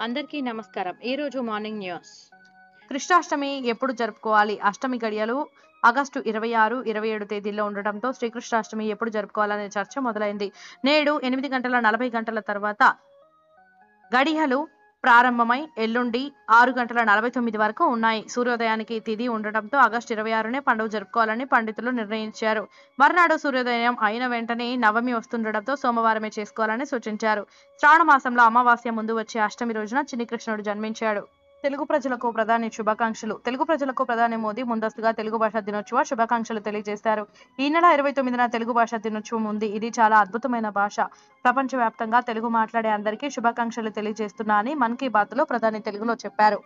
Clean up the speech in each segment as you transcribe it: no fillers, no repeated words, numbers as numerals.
అందరికీ నమస్కారం. ఈరోజు మార్నింగ్ న్యూస్. కృష్ణాష్టమి ఎప్పుడు జరుపుకోవాలి? అష్టమి గడియలు ఆగస్టు 26, 27 తేదీల్లో ఉండటంతో శ్రీకృష్ణాష్టమి ఎప్పుడు జరుపుకోవాలనే చర్చ మొదలైంది. నేడు 8:40 తర్వాత గడియలు ప్రారంభమై ఎల్లుండి 6:49 వరకు ఉన్నాయి. సూర్యోదయానికి తిథి ఉండటంతో ఆగస్టు 26నే పండుగ జరుపుకోవాలని పండితులు నిర్ణయించారు. మర్నాడు సూర్యోదయం అయిన వెంటనే నవమి వస్తుండటంతో సోమవారమే చేసుకోవాలని సూచించారు. శ్రావణ మాసంలో అమావాస్య ముందు వచ్చే అష్టమి రోజున చిన్ని కృష్ణుడు జన్మించాడు. తెలుగు ప్రజలకు ప్రధాని శుభాకాంక్షలు. తెలుగు ప్రజలకు ప్రధాని మోదీ ముందస్తుగా తెలుగు భాషా దినోత్సవ శుభాకాంక్షలు తెలియజేశారు. ఈ నెల 29న తెలుగు భాషా దినోత్సవం ఉంది. ఇది చాలా అద్భుతమైన భాష. ప్రపంచవ్యాప్తంగా తెలుగు మాట్లాడే అందరికీ శుభాకాంక్షలు తెలియజేస్తున్నా అని మన్ కీ బాత్లో ప్రధాని తెలుగులో చెప్పారు.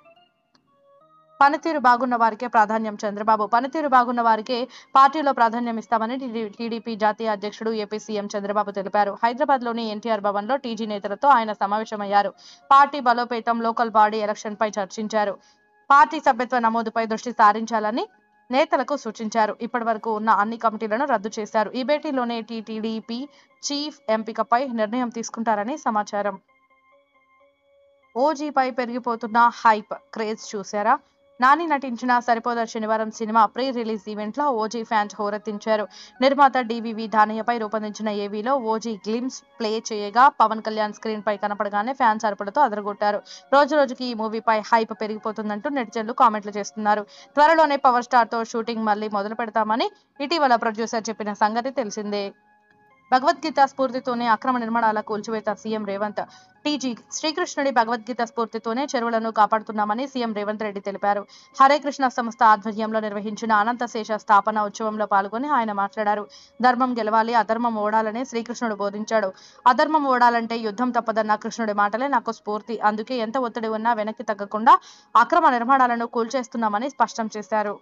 పనితీరు బాగున్న వారికే ప్రాధాన్యం. చంద్రబాబు పనితీరు బాగున్న వారికే పార్టీలో ప్రాధాన్యం ఇస్తామని టీడీపీ జాతీయ అధ్యక్షుడు, ఏపీ సీఎం చంద్రబాబు తెలిపారు. హైదరాబాద్లోని ఎన్టీఆర్ భవన్లో టీజీ నేతలతో ఆయన సమావేశమయ్యారు. పార్టీ బలోపేతం, లోకల్ బాడీ ఎలక్షన్పై చర్చించారు. పార్టీ సభ్యత్వ నమోదుపై దృష్టి సారించాలని నేతలకు సూచించారు. ఇప్పటి వరకు ఉన్న అన్ని కమిటీలను రద్దు చేశారు. ఈ భేటీలోనే టీడీపీ చీఫ్ ఎంపికపై నిర్ణయం తీసుకుంటారని సమాచారం. ఓజీపై పెరిగిపోతున్న హైప్, క్రేజ్ చూశారా? నాని నటించిన సరిపోదా శనివారం సినిమా ప్రీ రిలీజ్ ఈవెంట్లో ఓజీ ఫ్యాన్స్ హోరెత్తించారు. నిర్మాత డివివి దానయ్యపై రూపొందించిన ఏవీలో ఓజీ గ్లిమ్స్ ప్లే చేయగా పవన్ కళ్యాణ్ స్క్రీన్ పై కనపడగానే ఫ్యాన్స్ అరుపులతో అదరగొట్టారు. రోజు రోజుకి ఈ మూవీపై హైప్ పెరిగిపోతుందంటూ నెటిజన్లు కామెంట్లు చేస్తున్నారు. త్వరలోనే పవర్ స్టార్ తో షూటింగ్ మళ్లీ మొదలు పెడతామని ఇటీవల ప్రొడ్యూసర్ చెప్పిన సంగతి తెలిసిందే. భగవద్గీత స్ఫూర్తితోనే అక్రమ నిర్మాణాల కూల్చివేత సీఎం రేవంత్. టీజీ శ్రీకృష్ణుడి భగవద్గీత స్ఫూర్తితోనే చెరువులను కాపాడుతున్నామని సీఎం రేవంత్ రెడ్డి తెలిపారు. హరే కృష్ణ సంస్థ ఆధ్వర్యంలో నిర్వహించిన అనంతశేష స్థాపన ఉత్సవంలో పాల్గొని ఆయన మాట్లాడారు. ధర్మం గెలవాలి, అధర్మం ఓడాలని శ్రీకృష్ణుడు బోధించాడు. అధర్మం ఓడాలంటే యుద్ధం తప్పదన్న కృష్ణుడి మాటలే నాకు స్ఫూర్తి. అందుకే ఎంత ఒత్తిడి ఉన్నా వెనక్కి తగ్గకుండా అక్రమ నిర్మాణాలను కూల్చేస్తున్నామని స్పష్టం చేశారు.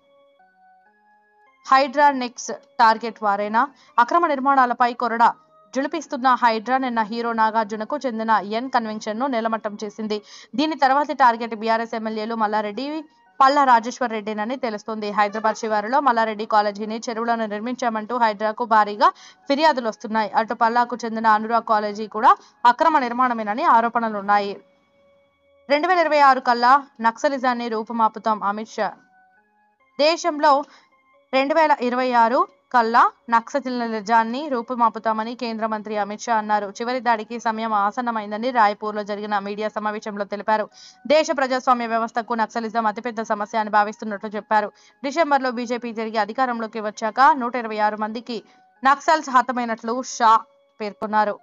హైడ్రా నెక్స్ట్ టార్గెట్ వారేనా? అక్రమ నిర్మాణాలపై కొరడా జులిపిస్తున్న హైడ్రా నిన్న హీరో నాగార్జునకు చెందిన ఎన్ కన్వెన్షన్ ను నేలమట్టం చేసింది. దీని తర్వాతి టార్గెట్ బీఆర్ఎస్ ఎమ్మెల్యేలు మల్లారెడ్డి, పల్లా రాజేశ్వర్ రెడ్డినని తెలుస్తోంది. హైదరాబాద్ శివారులో మల్లారెడ్డి కాలేజీని చెరువులను నిర్మించామంటూ హైడ్రాకు భారీగా ఫిర్యాదులు వస్తున్నాయి. అటు పల్లాకు చెందిన అనురాగ్ కాలేజీ కూడా అక్రమ నిర్మాణమేనని ఆరోపణలున్నాయి. 2026 కల్లా నక్సలిజాన్ని రూపుమాపుతాం అమిత్ షా. దేశంలో 2026 కల్లా నక్సలిజాన్ని రూపుమాపుతామని కేంద్ర మంత్రి అమిత్ షా అన్నారు. చివరి దాడికి సమయం ఆసన్నమైందని రాయ్పూర్లో జరిగిన మీడియా సమావేశంలో తెలిపారు. దేశ ప్రజాస్వామ్య వ్యవస్థకు నక్సలిజం అతిపెద్ద సమస్య అని భావిస్తున్నట్లు చెప్పారు. డిసెంబర్లో బీజేపీ తిరిగి అధికారంలోకి వచ్చాక 126 మందికి నక్సల్స్ హతమైనట్లు షా పేర్కొన్నారు.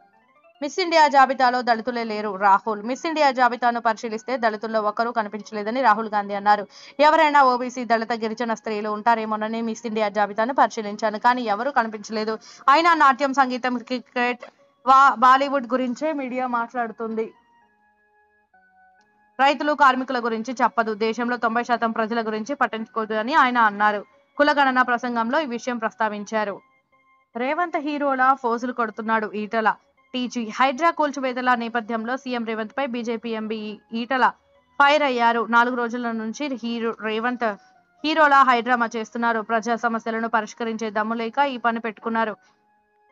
మిస్ ఇండియా జాబితాలో దళితులే లేరు రాహుల్. మిస్ ఇండియా జాబితాను పరిశీలిస్తే దళితుల్లో ఒక్కరూ కనిపించలేదని రాహుల్ గాంధీ అన్నారు. ఎవరైనా ఓబీసీ, దళిత, గిరిజన స్త్రీలు ఉంటారేమోనని మిస్ ఇండియా జాబితాను పరిశీలించాను, కానీ ఎవరూ కనిపించలేదు. అయినా నాట్యం, సంగీతం, క్రికెట్, బాలీవుడ్ గురించే మీడియా మాట్లాడుతుంది. రైతులు, కార్మికుల గురించి చెప్పదు. దేశంలో 90% ప్రజల గురించి పట్టించుకోదు అని ఆయన అన్నారు. కులగణన ప్రసంగంలో ఈ విషయం ప్రస్తావించారు. రేవంత్ హీరోలా ఫోజులు కొడుతున్నాడు ఈటల. టీజీ హైడ్రా కూల్చివేతల నేపథ్యంలో సీఎం రేవంత్ పై బీజేపీ ఎంపీ ఈటల ఫైర్ అయ్యారు. 4 రోజుల నుంచి రేవంత్ హీరోలా హైడ్రామా చేస్తున్నారు. ప్రజా సమస్యలను పరిష్కరించే దమ్ము లేక ఈ పని పెట్టుకున్నారు.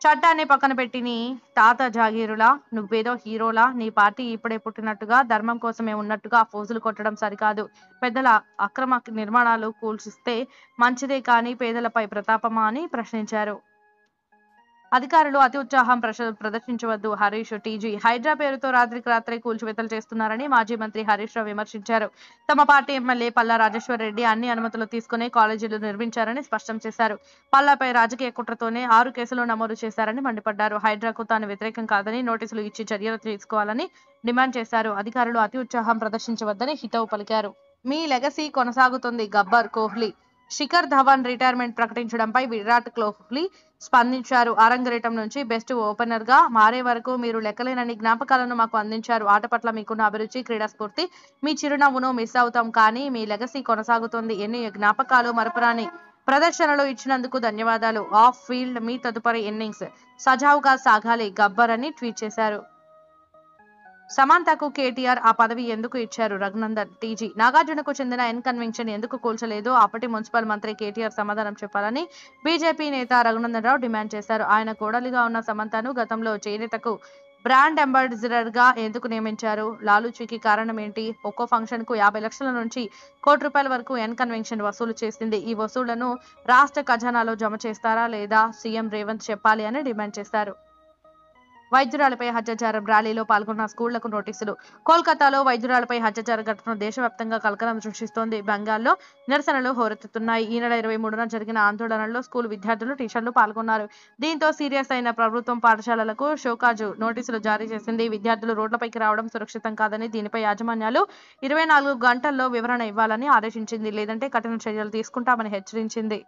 చట్టాన్ని పక్కన పెట్టి నీ తాత జాగీరులా, నువ్వేదో హీరోలా, నీ పార్టీ ఇప్పుడే పుట్టినట్టుగా, ధర్మం కోసమే ఉన్నట్టుగా ఫోజులు కొట్టడం సరికాదు. పెద్దల అక్రమ నిర్మాణాలు కూల్చిస్తే మంచిదే కానీ పేదలపై ప్రతాపమా అని ప్రశ్నించారు. అధికారులు అతి ఉత్సాహం ప్రదర్శించవద్దు హరీష్. టీజీ హైడ్రా పేరుతో రాత్రికి రాత్రే కూల్చివేతలు చేస్తున్నారని మాజీ మంత్రి హరీష్ రావు విమర్శించారు. తమ పార్టీ ఎమ్మెల్యే పల్లా రాజేశ్వర్ రెడ్డి అన్ని అనుమతులు తీసుకునే కాలేజీలు నిర్మించారని స్పష్టం చేశారు. పల్లాపై రాజకీయ కుట్రతోనే 6 కేసులు నమోదు చేశారని మండిపడ్డారు. హైడ్రాకు తాను వ్యతిరేకం కాదని, నోటీసులు ఇచ్చి చర్యలు తీసుకోవాలని డిమాండ్ చేశారు. అధికారులు అతి ఉత్సాహం ప్రదర్శించవద్దని హితవు పలికారు. మీ లెగసీ కొనసాగుతుంది గబ్బర్ కోహ్లీ. శిఖర్ ధవన్ రిటైర్మెంట్ ప్రకటించడంపై విరాట్ కోహ్లీ స్పందించారు. అరంగేట్రం నుంచి బెస్ట్ ఓపెనర్ గా మారే వరకు మీరు లెక్కలేనన్ని జ్ఞాపకాలను మాకు అందించారు. ఆట పట్ల మీకున్న అభిరుచి, క్రీడా స్ఫూర్తి, మీ చిరునవ్వును మిస్ అవుతాం, కానీ మీ లెగసీ కొనసాగుతోంది. ఎన్ని జ్ఞాపకాలు, మరపురాని ప్రదర్శనలు ఇచ్చినందుకు ధన్యవాదాలు. ఆఫ్ ఫీల్డ్ మీ తదుపరి ఇన్నింగ్స్ సజావుగా సాగాలి గబ్బర్ అని ట్వీట్ చేశారు. సమంతకు కేటీఆర్ ఆ పదవి ఎందుకు ఇచ్చారు? రఘునందన్. టీజీ నాగార్జునకు చెందిన ఎన్ కన్వెన్షన్ ఎందుకు కూల్చలేదో అప్పటి మున్సిపల్ మంత్రి కేటీఆర్ సమాధానం చెప్పాలని బీజేపీ నేత రఘునందన్ రావు డిమాండ్ చేశారు. ఆయన కోడలిగా ఉన్న సమంతను గతంలో చేనేతకు బ్రాండ్ అంబాసిడర్ గా ఎందుకు నియమించారు? లాలూచీకి కారణం ఏంటి? ఒక్కో ఫంక్షన్ కు 50 లక్షల నుంచి ₹1,00,00,000 వరకు ఎన్ కన్వెన్షన్ వసూలు చేసింది. ఈ వసూళ్లను రాష్ట్ర ఖజానాలో జమ చేస్తారా లేదా సీఎం రేవంత్ చెప్పాలి అని డిమాండ్ చేశారు. వైద్యురాలపై హత్యాచారం ర్యాలీలో పాల్గొన్న స్కూళ్లకు నోటీసులు. కోల్కతాలో వైద్యురాలపై హత్యాచార ఘటన దేశవ్యాప్తంగా కలకలం సృష్టిస్తోంది. బెంగాల్లో నిరసనలు హోరెత్తుతున్నాయి. ఈ నెల 23న జరిగిన ఆందోళనలో స్కూల్ విద్యార్థులు, టీచర్లు పాల్గొన్నారు. దీంతో సీరియస్ అయిన ప్రభుత్వం పాఠశాలలకు షోకాజు నోటీసులు జారీ చేసింది. విద్యార్థులు రోడ్లపైకి రావడం సురక్షితం కాదని, దీనిపై యాజమాన్యాలు 24 గంటల్లో వివరణ ఇవ్వాలని ఆదేశించింది. లేదంటే కఠిన చర్యలు తీసుకుంటామని హెచ్చరించింది.